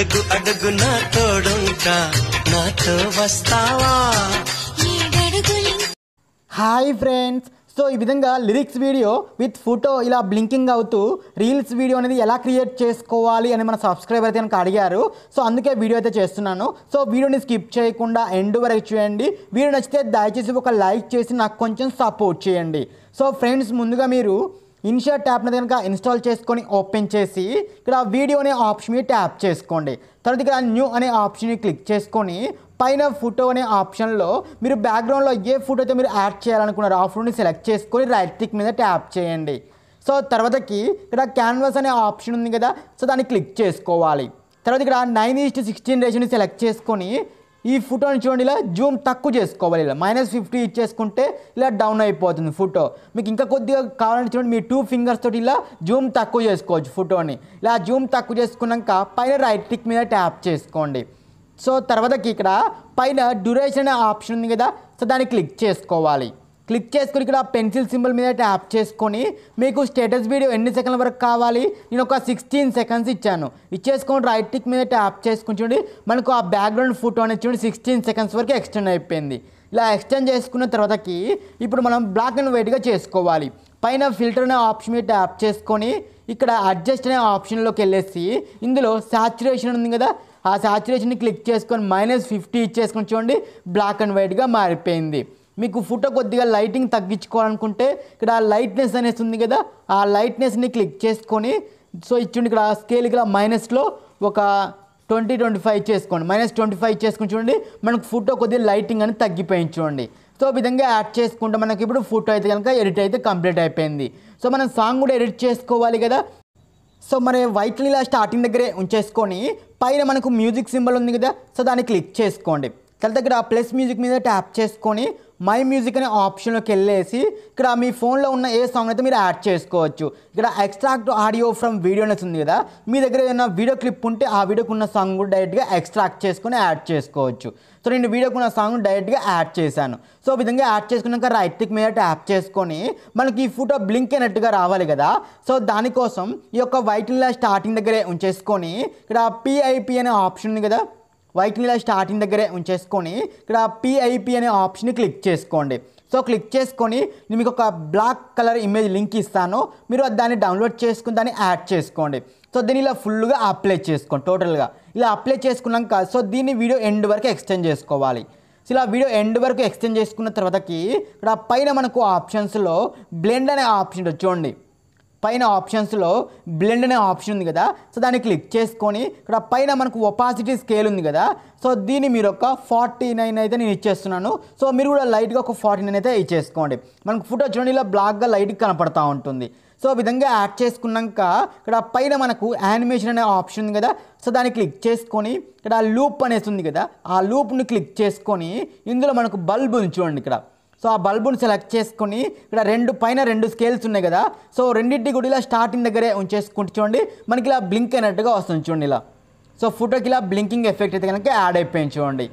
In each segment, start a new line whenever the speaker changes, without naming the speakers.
అడుగు అడుగున తోడుంటా నాతో వస్తావా.
హాయ్ ఫ్రెండ్స్, సో ఈ విధంగా లిరిక్స్ వీడియో విత్ ఫోటో ఇలా బ్లింకింగ్ అవుతూ రీల్స్ వీడియో అనేది ఎలా క్రియేట్ చేసుకోవాలి అని మన సబ్స్క్రైబర్ అయితే కనుక అడిగారు. సో అందుకే వీడియో అయితే చేస్తున్నాను. సో వీడియోని స్కిప్ చేయకుండా ఎండ్ వరకు చూడండి. వీడియో నచ్చితే దయచేసి ఒక లైక్ చేసి నాకు కొంచెం సపోర్ట్ చేయండి. సో ఫ్రెండ్స్, ముందుగా మీరు ఇన్షర్ట్ యాప్ని కనుక ఇన్స్టాల్ చేసుకొని ఓపెన్ చేసి ఇక్కడ వీడియో అనే ఆప్షన్ మీద ట్యాప్ చేసుకోండి. తర్వాత ఇక్కడ న్యూ అనే ఆప్షన్ని క్లిక్ చేసుకొని పైన ఫోటో అనే ఆప్షన్లో మీరు బ్యాక్గ్రౌండ్లో ఏ ఫోటో అయితే మీరు యాడ్ చేయాలనుకున్నారో ఆ ఫోటోని సెలెక్ట్ చేసుకొని రైట్ క్లిక్ మీద ట్యాప్ చేయండి. సో తర్వాతకి ఇక్కడ క్యాన్వాస్ అనే ఆప్షన్ ఉంది కదా, సో దాన్ని క్లిక్ చేసుకోవాలి. తర్వాత ఇక్కడ 9:16 రేషియోని సెలెక్ట్ చేసుకొని ఈ ఫోటోని చూడండి ఇలా జూమ్ తక్కువ చేసుకోవాలి. ఇలా -50 ఇచ్చేసుకుంటే ఇలా డౌన్ అయిపోతుంది ఫోటో. మీకు ఇంకా కొద్దిగా కావాలంటే చూడండి, మీ 2 ఫింగర్స్ తోటి ఇలా జూమ్ తక్కువ చేసుకోవచ్చు ఫోటోని. ఇలా జూమ్ తక్కువ చేసుకున్నాక పైన రైట్ క్లిక్ మీద ట్యాప్ చేసుకోండి. సో తర్వాతకి ఇక్కడ పైన డ్యూరేషన్ అనే ఆప్షన్ ఉంది కదా, సో దాన్ని క్లిక్ చేసుకోవాలి. క్లిక్ చేసుకుని ఇక్కడ పెన్సిల్ సింబల్ మీద ట్యాప్ చేసుకొని మీకు స్టేటస్ వీడియో ఎన్ని సెకండ్ల వరకు కావాలి, నేను ఒక 16 సెకండ్స్ ఇచ్చాను. ఇచ్చేసుకొని రైట్ క్లిక్ మీద ట్యాప్ చేసుకుని చూడండి, మనకు ఆ బ్యాక్గ్రౌండ్ ఫోటో అనేది చూడండి 16 సెకండ్స్ వరకు ఎక్స్టెండ్ అయిపోయింది. ఇలా ఎక్స్టెండ్ చేసుకున్న తర్వాతకి ఇప్పుడు మనం బ్లాక్ అండ్ వైట్గా చేసుకోవాలి. పైన ఫిల్టర్ అనే ఆప్షన్ మీద ట్యాప్ చేసుకొని ఇక్కడ అడ్జస్ట్ అనే ఆప్షన్లోకి వెళ్ళేసి ఇందులో సాచురేషన్ ఉంది కదా, ఆ సాచురేషన్ని క్లిక్ చేసుకొని -50 ఇచ్చేసుకొని చూడండి బ్లాక్ అండ్ వైట్గా మారిపోయింది. మీకు ఫోటో కొద్దిగా లైటింగ్ తగ్గించుకోవాలనుకుంటే ఇక్కడ లైట్నెస్ అనేసి ఉంది కదా, ఆ లైట్నెస్ని క్లిక్ చేసుకొని సో ఇచ్చుండి ఇక్కడ స్కేల్ ఇక్కడ మైనస్లో ఒక 20-25 చేసుకోండి. -25 చేసుకుని చూడండి మనకు ఫోటో కొద్దిగా లైటింగ్ అని తగ్గిపోయింది చూడండి. సో ఈ విధంగా యాడ్ చేసుకుంటే మనకి ఇప్పుడు ఫోటో అయితే కనుక ఎడిట్ అయితే కంప్లీట్ అయిపోయింది. సో మనం సాంగ్ కూడా ఎడిట్ చేసుకోవాలి కదా. సో మరి వైట్ ఇలా స్టార్టింగ్ దగ్గరే ఉంచేసుకొని పైన మనకు మ్యూజిక్ సింబల్ ఉంది కదా, సో దాన్ని క్లిక్ చేసుకోండి. తర్వాత దగ్గర ప్లస్ మ్యూజిక్ మీద ట్యాప్ చేసుకొని మై మ్యూజిక్ అనే ఆప్షన్లోకి వెళ్ళేసి ఇక్కడ మీ ఫోన్లో ఉన్న ఏ సాంగ్ అయితే మీరు యాడ్ చేసుకోవచ్చు. ఇక్కడ ఎక్స్ట్రాక్ట్ ఆడియో ఫ్రమ్ వీడియో అనేది ఉంది కదా, మీ దగ్గర ఏదైనా వీడియో క్లిప్ ఉంటే ఆ వీడియోకి ఉన్న సాంగ్ కూడా డైరెక్ట్గా ఎక్స్ట్రాక్ట్ చేసుకొని యాడ్ చేసుకోవచ్చు. సో నేను వీడియోకి ఉన్న సాంగ్ డైరెక్ట్గా యాడ్ చేశాను. సో ఈ విధంగా యాడ్ చేసుకున్నాక రైట్ క్లిక్ మీద ట్యాప్ చేసుకొని మనకి ఈ ఫోటో బ్లింక్ అయినట్టుగా రావాలి కదా. సో దానికోసం ఈ యొక్క వైట్ ఇలా స్టార్టింగ్ దగ్గరే ఉంచేసుకొని ఇక్కడ PIP అనే ఆప్షన్ ఉంది కదా, వైట్ ఇలా స్టార్టింగ్ దగ్గరే ఉంచేసుకొని ఇక్కడ PIP అనే ఆప్షన్ని క్లిక్ చేసుకోండి. సో క్లిక్ చేసుకొని నేను మీకు ఒక బ్లాక్ కలర్ ఇమేజ్ లింక్ ఇస్తాను, మీరు దాన్ని డౌన్లోడ్ చేసుకుని దాన్ని యాడ్ చేసుకోండి. సో దీన్ని ఇలా ఫుల్గా అప్లై చేసుకోండి. టోటల్గా ఇలా అప్లై చేసుకున్నాక సో దీన్ని వీడియో ఎండ్ వరకు ఎక్స్టెండ్ చేసుకోవాలి. సో ఇలా వీడియో ఎండ్ వరకు ఎక్స్టెండ్ చేసుకున్న తర్వాతకి ఇక్కడ పైన మనకు ఆప్షన్స్లో బ్లెండ్ అనే ఆప్షన్ చూడండి, పైన ఆప్షన్స్లో బ్లెండ్ అనే ఆప్షన్ ఉంది కదా, సో దాన్ని క్లిక్ చేసుకొని ఇక్కడ పైన మనకు ఒపాసిటీ స్కేల్ ఉంది కదా, సో దీన్ని మీరు ఒక 49 అయితే నేను ఇచ్చేస్తున్నాను. సో మీరు కూడా లైట్గా ఒక 49 అయితే ఇచ్చేసుకోండి. మనకు ఫోటో చూడండి ఇలా బ్లాక్గా లైట్గా కనపడతా ఉంటుంది. సో ఈ విధంగా యాడ్ చేసుకున్నాక ఇక్కడ పైన మనకు యానిమేషన్ అనే ఆప్షన్ ఉంది కదా, సో దాన్ని క్లిక్ చేసుకొని ఇక్కడ లూప్ అనేసి ఉంది కదా, ఆ లూప్ని క్లిక్ చేసుకొని ఇందులో మనకు బల్బ్ ఉంది చూడండి ఇక్కడ. సో ఆ బల్బుని సెలెక్ట్ చేసుకొని ఇక్కడ పైన 2 స్కేల్స్ ఉన్నాయి కదా, సో రెండింటి కూడా ఇలా స్టార్టింగ్ దగ్గరే ఉంచేసుకుంటూ చూడండి మనకి ఇలా బ్లింక్ అయినట్టుగా వస్తుంది చూడండి ఇలా. సో ఫోటోకి ఇలా బ్లింకింగ్ ఎఫెక్ట్ అయితే కనుక యాడ్ అయిపోయింది చూడండి.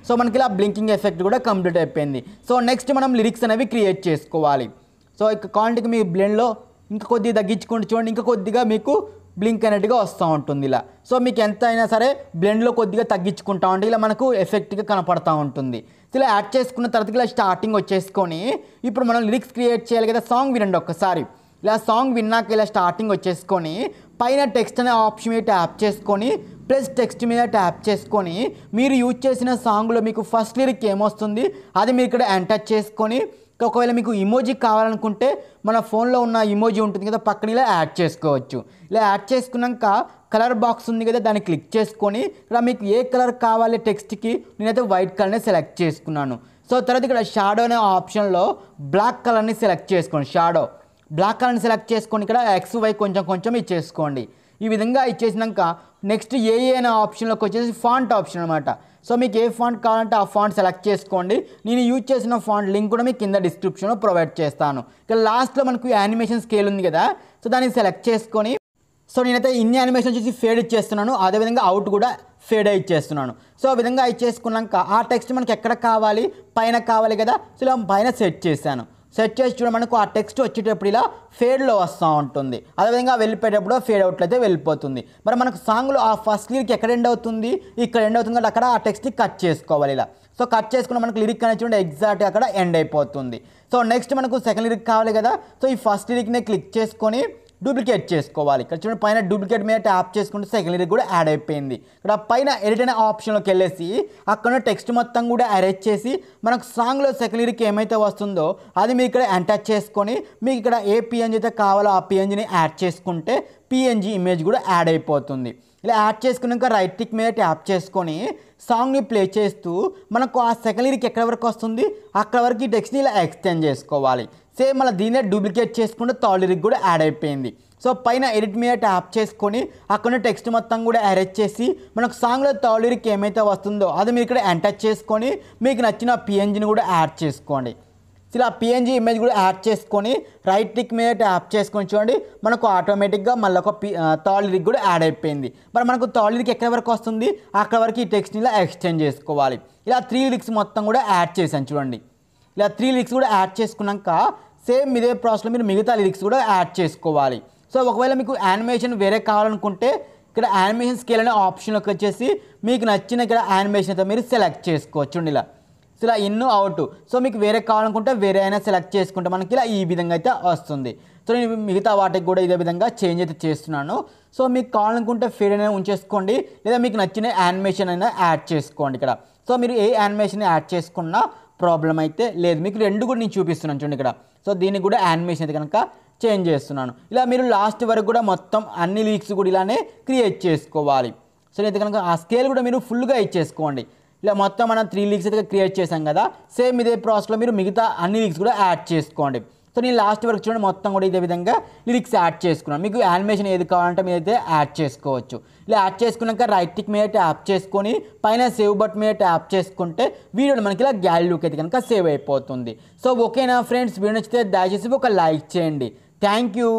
సో మనకి ఇలా బ్లింకింగ్ ఎఫెక్ట్ కూడా కంప్లీట్ అయిపోయింది. సో నెక్స్ట్ మనం లిరిక్స్ అనేవి క్రియేట్ చేసుకోవాలి. సో ఇక క్వాంటిటీకి మీ బ్లెండ్లో ఇంకా కొద్దిగా తగ్గించుకుంటూ చూడండి, ఇంకా కొద్దిగా మీకు బ్లింక్ అయినట్టుగా వస్తూ ఉంటుంది ఇలా. సో మీకు ఎంత అయినా సరే బ్లెండ్లో కొద్దిగా తగ్గించుకుంటా ఉంటే ఇలా మనకు ఎఫెక్ట్గా కనపడతా ఉంటుంది. సో ఇలా యాడ్ చేసుకున్న తర్వాత ఇలా స్టార్టింగ్ వచ్చేసుకొని ఇప్పుడు మనం లిరిక్స్ క్రియేట్ చేయాలి కదా. సాంగ్ వినండి ఒక్కసారి. ఇలా సాంగ్ విన్నాక ఇలా స్టార్టింగ్ వచ్చేసుకొని పైన టెక్స్ట్ అనే ఆప్షన్ మీద ట్యాప్ చేసుకొని ప్లస్ టెక్స్ట్ మీద ట్యాప్ చేసుకొని మీరు యూజ్ చేసిన సాంగ్లో మీకు ఫస్ట్ లిరిక్ ఏమొస్తుంది అది మీరు ఇక్కడ ఎంటర్ చేసుకొని ఒకవేళ మీకు ఇమోజీ కావాలనుకుంటే మన ఫోన్లో ఉన్న ఇమోజీ ఉంటుంది కదా, పక్కన ఇలా యాడ్ చేసుకోవచ్చు. ఇలా యాడ్ చేసుకున్నాక కలర్ బాక్స్ ఉంది కదా, దాన్ని క్లిక్ చేసుకొని ఇక్కడ మీకు ఏ కలర్ కావాలి టెక్స్ట్కి, నేనైతే వైట్ కలర్ని సెలెక్ట్ చేసుకున్నాను. సో తర్వాత ఇక్కడ షాడో అనే ఆప్షన్లో బ్లాక్ కలర్ని సెలెక్ట్ చేసుకోండి. షాడో బ్లాక్ కలర్ని సెలెక్ట్ చేసుకొని ఇక్కడ XY కొంచెం ఇచ్చేసుకోండి. ఈ విధంగా ఇచ్చేసినాక నెక్స్ట్ ఏఏ అనే ఆప్షన్లోకి వచ్చేసి ఫాంట్ ఆప్షన్ అనమాట. సో మీకు ఏ ఫాంట్ కావాలంటే ఆ ఫాంట్ సెలెక్ట్ చేసుకోండి. నేను యూజ్ చేసిన ఫాంట్ లింక్ కూడా మీకు కింద డిస్క్రిప్షన్లో ప్రొవైడ్ చేస్తాను. ఇక్కడ లాస్ట్లో మనకు యానిమేషన్ స్కేల్ ఉంది కదా, సో దాన్ని సెలెక్ట్ చేసుకొని సో నేనైతే ఇన్ని యానిమేషన్ వచ్చేసి ఫేడ్ ఇచ్చేస్తున్నాను, అదేవిధంగా అవుట్ కూడా ఫేడ్ ఇచ్చేస్తున్నాను. సో ఆ విధంగా ఇచ్చేసుకున్నాక ఆ టెక్స్ట్ మనకి ఎక్కడ కావాలి, పైన కావాలి కదా, సో ఇలా పైన సెట్ చేశాను. సెట్ చేసి చూడ మనకు ఆ టెక్స్ట్ వచ్చేటప్పుడు ఇలా ఫేడ్లో వస్తూ ఉంటుంది. అదేవిధంగా వెళ్ళిపోయేటప్పుడు ఫేడ్ అవుట్లు అయితే వెళ్ళిపోతుంది. మరి మనకు సాంగ్లో ఆ ఫస్ట్ లిరిక్ ఎక్కడ ఎండ్ అవుతుంది, ఇక్కడ ఎండ్ అవుతుంది కాబట్టి అక్కడ ఆ టెక్స్ట్ని కట్ చేసుకోవాలి ఇలా. సో కట్ చేసుకుని మనకు లిరిక్ అనేది చూడండి ఎగ్జాక్ట్గా అక్కడ ఎండ్ అయిపోతుంది. సో నెక్స్ట్ మనకు సెకండ్ లిరిక్ కావాలి కదా. సో ఈ ఫస్ట్ లిరిక్ని క్లిక్ చేసుకొని డూప్లికేట్ చేసుకోవాలి. ఇక్కడ చూడండి పైన డూప్లికేట్ మీద ట్యాప్ చేసుకుంటే సెకండ్ లిరిక్ కూడా యాడ్ అయిపోయింది. ఇక్కడ పైన ఎడిట్ అనే ఆప్షన్లోకి వెళ్ళేసి అక్కడ టెక్స్ట్ మొత్తం కూడా అరేంజ్ చేసి మనకు సాంగ్లో సెకండ్ లిరిక్ ఏమైతే వస్తుందో అది మీరు ఇక్కడ ఎంటర్ చేసుకొని మీకు ఇక్కడ ఏ పిఎన్జీ అయితే కావాలో ఆ పిఎన్జీని యాడ్ చేసుకుంటే పిఎన్జీ ఇమేజ్ కూడా యాడ్ అయిపోతుంది. ఇలా యాడ్ చేసుకున్నాక రైట్ టిక్ మీద ట్యాప్ చేసుకొని సాంగ్ని ప్లే చేస్తూ మనకు ఆ సెకండ్ లిరిక్ ఎక్కడ వరకు వస్తుంది అక్కడ వరకు ఈ టెక్స్ట్ని ఇలా ఎక్స్టెండ్ చేసుకోవాలి. సేమ్ మళ్ళీ దీన్నే డూప్లికేట్ చేసుకుంటే థర్డ్ లిరిక్ కూడా యాడ్ అయిపోయింది. సో పైన ఎడిట్ మీద ట్యాప్ చేసుకొని అక్కడ టెక్స్ట్ మొత్తం కూడా అరేంజ్ చేసి మనకు సాంగ్లో థర్డ్ లిరిక్ ఏమైతే వస్తుందో అది మీరు ఇక్కడ ఎంటర్ చేసుకొని మీకు నచ్చిన పిఎన్జీని కూడా యాడ్ చేసుకోండి. ఇలా పిఎన్జీ ఇమేజ్ కూడా యాడ్ చేసుకొని రైట్ టిక్ మీద ట్యాప్ చేసుకొని చూడండి మనకు ఆటోమేటిక్గా మళ్ళీ ఒక థర్డ్ లిరిక్ కూడా యాడ్ అయిపోయింది. మరి మనకు థర్డ్ లిరిక్ ఎక్కడి వరకు వస్తుంది అక్కడ వరకు ఈ టెక్స్ట్ని ఇలా ఎక్స్టెండ్ చేసుకోవాలి. ఇలా 3 లిరిక్స్ మొత్తం కూడా యాడ్ చేశాను చూడండి. ఇలా 3 లిరిక్స్ కూడా యాడ్ చేసుకున్నాక సేమ్ ఇదే ప్రాసెస్లో మీరు మిగతా లిరిక్స్ కూడా యాడ్ చేసుకోవాలి. సో ఒకవేళ మీకు యానిమేషన్ వేరే కావాలనుకుంటే ఇక్కడ యానిమేషన్ స్కేల్ అనే ఆప్షన్లోకి వచ్చేసి మీకు నచ్చిన ఇక్కడ యానిమేషన్ అయితే మీరు సెలెక్ట్ చేసుకోవచ్చు ఇలా. సో ఇలా ఇన్ అవుట్. సో మీకు వేరే కావాలనుకుంటే వేరే అయినా సెలెక్ట్ చేసుకుంటే మనకి ఇలా ఈ విధంగా అయితే వస్తుంది. సో నేను మిగతా వాటికి కూడా ఇదే విధంగా చేంజ్ అయితే చేస్తున్నాను. సో మీకు కావాలనుకుంటే ఫేడ్ అయినా ఉంచేసుకోండి లేదా మీకు నచ్చిన యానిమేషన్ అయినా యాడ్ చేసుకోండి ఇక్కడ. సో మీరు ఏ యానిమేషన్ యాడ్ చేసుకున్నా ప్రాబ్లం అయితే లేదు. మీకు రెండు కూడా నేను చూపిస్తున్నాను చూడండి ఇక్కడ. సో దీనికి కూడా యానిమేషన్ అయితే కనుక చేంజ్ చేస్తున్నాను. ఇలా మీరు లాస్ట్ వరకు కూడా మొత్తం అన్ని లిరిక్స్ కూడా ఇలానే క్రియేట్ చేసుకోవాలి. సో అయితే కనుక ఆ స్కేల్ కూడా మీరు ఫుల్గా ఇచ్చేసుకోండి. ఇలా మొత్తం మనం 3 లిరిక్స్ అయితే క్రియేట్ చేసాం కదా. సేమ్ ఇదే ప్రాసెస్లో మీరు మిగతా అన్ని లిరిక్స్ కూడా యాడ్ చేసుకోండి. సో నేను లాస్ట్ వరకు చూడండి మొత్తం కూడా ఇదే విధంగా లిరిక్స్ యాడ్ చేసుకున్నాను. మీకు యానిమేషన్ ఏది కావాలంటే మీరైతే యాడ్ చేసుకోవచ్చు. ఇలా యాడ్ చేసుకున్నాక రైట్ టిక్ మీద ట్యాప్ చేసుకొని పైన సేవ్ బటన్ మీద ట్యాప్ చేసుకుంటే వీడియోలో మనకి ఇలా గ్యాలరీలోకి అయితే కనుక సేవ్ అయిపోతుంది. సో ఓకేనా ఫ్రెండ్స్, వీడియో నచ్చితే దయచేసి ఒక లైక్ చేయండి. Thank you.